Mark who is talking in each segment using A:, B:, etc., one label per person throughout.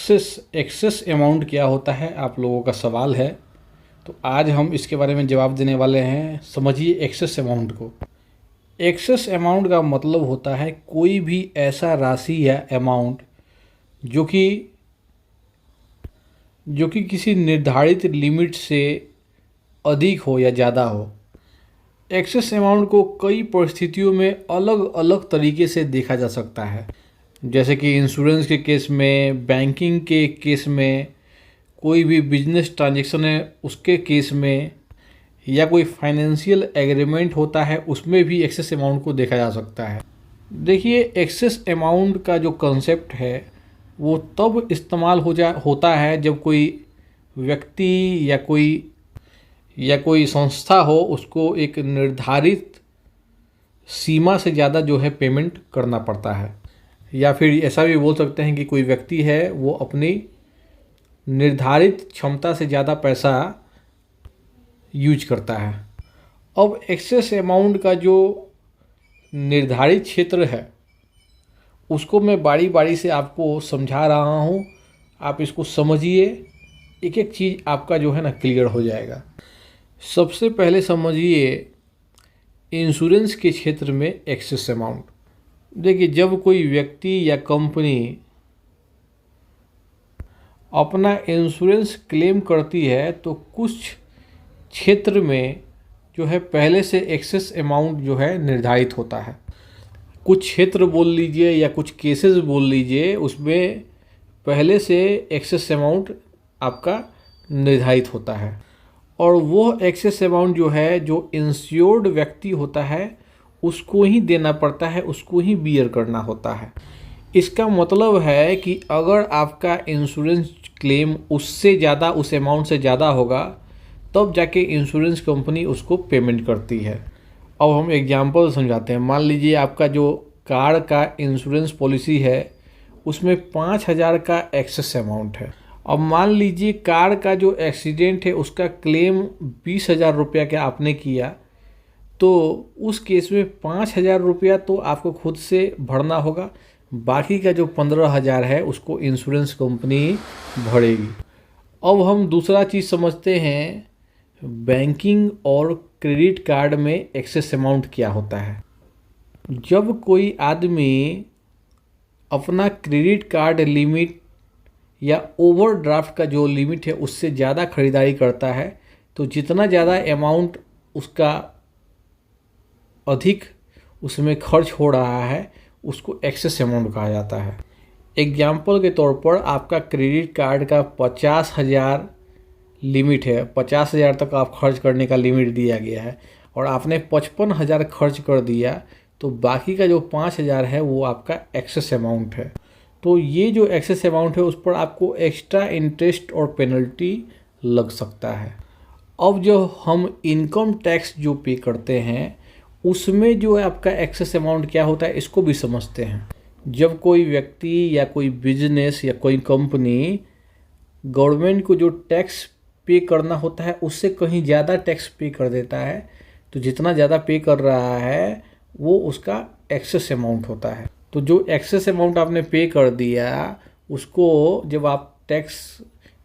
A: Excess amount क्या होता है, आप लोगों का सवाल है। तो आज हम इसके बारे में जवाब देने वाले हैं। समझिए एक्सेस अमाउंट को। एक्सेस अमाउंट का मतलब होता है कोई भी ऐसा राशि या अमाउंट जो कि किसी निर्धारित लिमिट से अधिक हो या ज़्यादा हो। एक्सेस अमाउंट को कई परिस्थितियों में अलग अलग तरीके से देखा जा सकता है, जैसे कि इंश्योरेंस के केस में, बैंकिंग के केस में, कोई भी बिजनेस ट्रांजैक्शन है उसके केस में, या कोई फाइनेंशियल एग्रीमेंट होता है उसमें भी एक्सेस अमाउंट को देखा जा सकता है। देखिए, एक्सेस अमाउंट का जो कंसेप्ट है वो तब इस्तेमाल होता है जब कोई व्यक्ति या कोई संस्था हो, उसको एक निर्धारित सीमा से ज़्यादा जो है पेमेंट करना पड़ता है। या फिर ऐसा भी बोल सकते हैं कि कोई व्यक्ति है वो अपनी निर्धारित क्षमता से ज़्यादा पैसा यूज करता है। अब एक्सेस अमाउंट का जो निर्धारित क्षेत्र है उसको मैं बारी बारी से आपको समझा रहा हूँ, आप इसको समझिए, एक एक चीज़ आपका जो है ना क्लियर हो जाएगा। सबसे पहले समझिए इंश्योरेंस के क्षेत्र में एक्सेस अमाउंट। देखिए, जब कोई व्यक्ति या कंपनी अपना इंश्योरेंस क्लेम करती है तो कुछ क्षेत्र में जो है पहले से एक्सेस अमाउंट जो है निर्धारित होता है। कुछ क्षेत्र बोल लीजिए या कुछ केसेस बोल लीजिए, उसमें पहले से एक्सेस अमाउंट आपका निर्धारित होता है। और वो एक्सेस अमाउंट जो है, जो इंश्योर्ड व्यक्ति होता है उसको ही देना पड़ता है, उसको ही बियर करना होता है। इसका मतलब है कि अगर आपका इंश्योरेंस क्लेम उससे ज़्यादा, उस अमाउंट से ज़्यादा होगा, तब जाके इंश्योरेंस कंपनी उसको पेमेंट करती है। अब हम एग्जांपल समझाते हैं। मान लीजिए आपका जो कार का इंश्योरेंस पॉलिसी है उसमें 5,000 का एक्सेस अमाउंट है। अब मान लीजिए कार का जो एक्सीडेंट है उसका क्लेम 20,000 रुपया का आपने किया, तो उस केस में 5,000 रुपया तो आपको खुद से भरना होगा, बाकी का जो 15,000 है उसको इंश्योरेंस कंपनी भरेगी। अब हम दूसरा चीज़ समझते हैं, बैंकिंग और क्रेडिट कार्ड में एक्सेस अमाउंट क्या होता है। जब कोई आदमी अपना क्रेडिट कार्ड लिमिट या ओवरड्राफ्ट का जो लिमिट है उससे ज़्यादा खरीदारी करता है, तो जितना ज़्यादा अमाउंट उसका अधिक उसमें खर्च हो रहा है उसको एक्सेस अमाउंट कहा जाता है। एग्जाम्पल के तौर पर आपका क्रेडिट कार्ड का 50,000 लिमिट है, 50,000 तक आप खर्च करने का लिमिट दिया गया है और आपने 55,000 खर्च कर दिया, तो बाकी का जो 5,000 है वो आपका एक्सेस अमाउंट है। तो ये जो एक्सेस अमाउंट है उस पर आपको एक्स्ट्रा इंटरेस्ट और पेनल्टी लग सकता है। अब जो हम इनकम टैक्स जो पे करते हैं उसमें जो है आपका एक्सेस अमाउंट क्या होता है, इसको भी समझते हैं। जब कोई व्यक्ति या कोई बिजनेस या कोई कंपनी गवर्नमेंट को जो टैक्स पे करना होता है उससे कहीं ज़्यादा टैक्स पे कर देता है, तो जितना ज़्यादा पे कर रहा है वो उसका एक्सेस अमाउंट होता है। तो जो एक्सेस अमाउंट आपने पे कर दिया उसको जब आप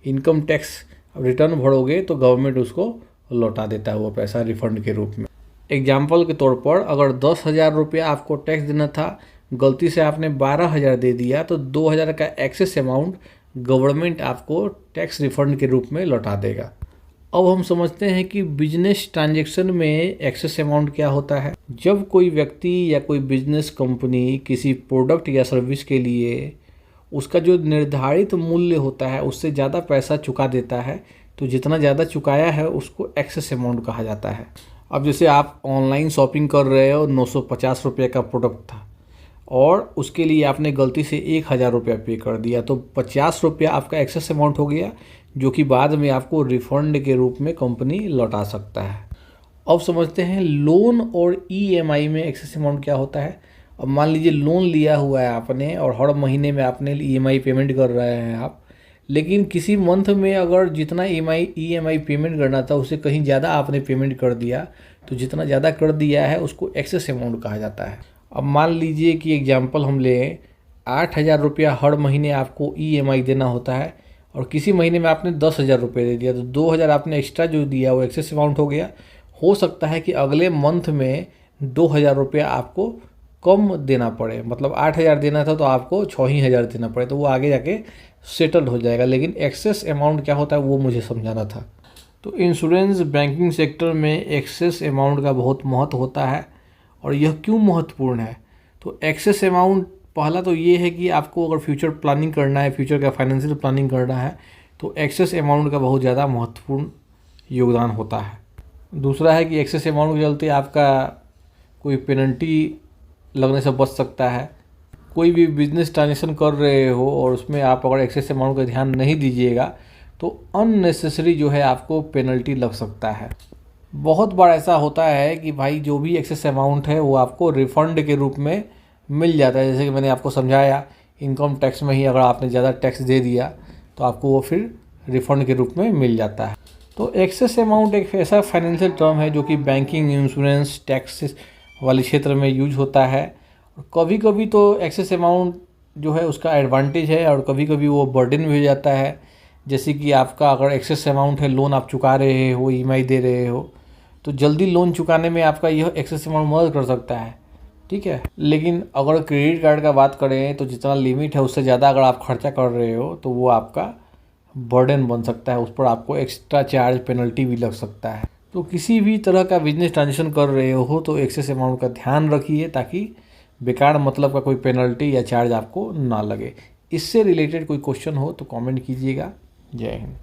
A: इनकम टैक्स रिटर्न भरोगे तो गवर्नमेंट उसको लौटा देता है, वो पैसा रिफंड के रूप में। एग्जाम्पल के तौर पर अगर 10,000 रुपया आपको टैक्स देना था, गलती से आपने 12,000 दे दिया, तो 2,000 का एक्सेस अमाउंट गवर्नमेंट आपको टैक्स रिफंड के रूप में लौटा देगा। अब हम समझते हैं कि बिजनेस ट्रांजैक्शन में एक्सेस अमाउंट क्या होता है। जब कोई व्यक्ति या कोई बिजनेस कंपनी किसी प्रोडक्ट या सर्विस के लिए उसका जो निर्धारित मूल्य होता है उससे ज़्यादा पैसा चुका देता है, तो जितना ज़्यादा चुकाया है उसको एक्सेस अमाउंट कहा जाता है। अब जैसे आप ऑनलाइन शॉपिंग कर रहे हो, 950 रुपये का प्रोडक्ट था और उसके लिए आपने गलती से 1,000 रुपया पे कर दिया, तो 50 रुपया आपका एक्सेस अमाउंट हो गया, जो कि बाद में आपको रिफंड के रूप में कंपनी लौटा सकता है। अब समझते हैं लोन और ईएमआई में एक्सेस अमाउंट क्या होता है। अब मान लीजिए लोन लिया हुआ है आपने और हर महीने में आपने ईएमआई पेमेंट कर रहे हैं आप, लेकिन किसी मंथ में अगर जितना ईएमआई पेमेंट करना था उससे कहीं ज़्यादा आपने पेमेंट कर दिया, तो जितना ज़्यादा कर दिया है उसको एक्सेस अमाउंट कहा जाता है। अब मान लीजिए कि एग्जांपल हम लें, 8,000 रुपया हर महीने आपको EMI देना होता है और किसी महीने में आपने 10,000 रुपये दे दिया तो 2,000 आपने एक्स्ट्रा जो दिया वो एक्सेस अमाउंट हो गया। हो सकता है कि अगले मंथ में 2,000 रुपया आपको कम देना पड़े, मतलब 8,000 देना था तो आपको 6,000 देना पड़े, तो वो आगे जाके सेटल्ड हो जाएगा। लेकिन एक्सेस अमाउंट क्या होता है वो मुझे समझाना था। तो इंश्योरेंस बैंकिंग सेक्टर में एक्सेस अमाउंट का बहुत महत्व होता है। और यह क्यों महत्वपूर्ण है? तो एक्सेस अमाउंट पहला तो ये है कि आपको अगर फ्यूचर प्लानिंग करना है, फ्यूचर का फाइनेंशियल प्लानिंग करना है, तो एक्सेस अमाउंट का बहुत ज़्यादा महत्वपूर्ण योगदान होता है। दूसरा है कि एक्सेस अमाउंट के चलते आपका कोई पेनल्टी लगने से बच सकता है। कोई भी बिजनेस ट्रांजेक्शन कर रहे हो और उसमें आप अगर एक्सेस अमाउंट का ध्यान नहीं दीजिएगा तो अननेसेसरी जो है आपको पेनल्टी लग सकता है। बहुत बार ऐसा होता है कि भाई जो भी एक्सेस अमाउंट है वो आपको रिफ़ंड के रूप में मिल जाता है। जैसे कि मैंने आपको समझाया, इनकम टैक्स में ही अगर आपने ज़्यादा टैक्स दे दिया तो आपको वो फिर रिफ़ंड के रूप में मिल जाता है। तो एक्सेस अमाउंट एक ऐसा फाइनेंशियल टर्म है जो कि बैंकिंग, इंश्योरेंस, टैक्स वाले क्षेत्र में यूज होता है। कभी कभी तो एक्सेस अमाउंट जो है उसका एडवांटेज है और कभी कभी वो बर्डन भी हो जाता है। जैसे कि आपका अगर एक्सेस अमाउंट है, लोन आप चुका रहे हो, EMI दे रहे हो, तो जल्दी लोन चुकाने में आपका यह एक्सेस अमाउंट मदद कर सकता है, ठीक है। लेकिन अगर क्रेडिट कार्ड का बात करें तो जितना लिमिट है उससे ज़्यादा अगर आप खर्चा कर रहे हो तो वो आपका बर्डन बन सकता है, उस पर आपको एक्स्ट्रा चार्ज, पेनल्टी भी लग सकता है। तो किसी भी तरह का बिजनेस ट्रांजेक्शन कर रहे हो तो एक्सेस अमाउंट का ध्यान रखिए ताकि बेकार मतलब का कोई पेनल्टी या चार्ज आपको ना लगे। इससे रिलेटेड कोई क्वेश्चन हो तो कमेंट कीजिएगा। जय हिंद।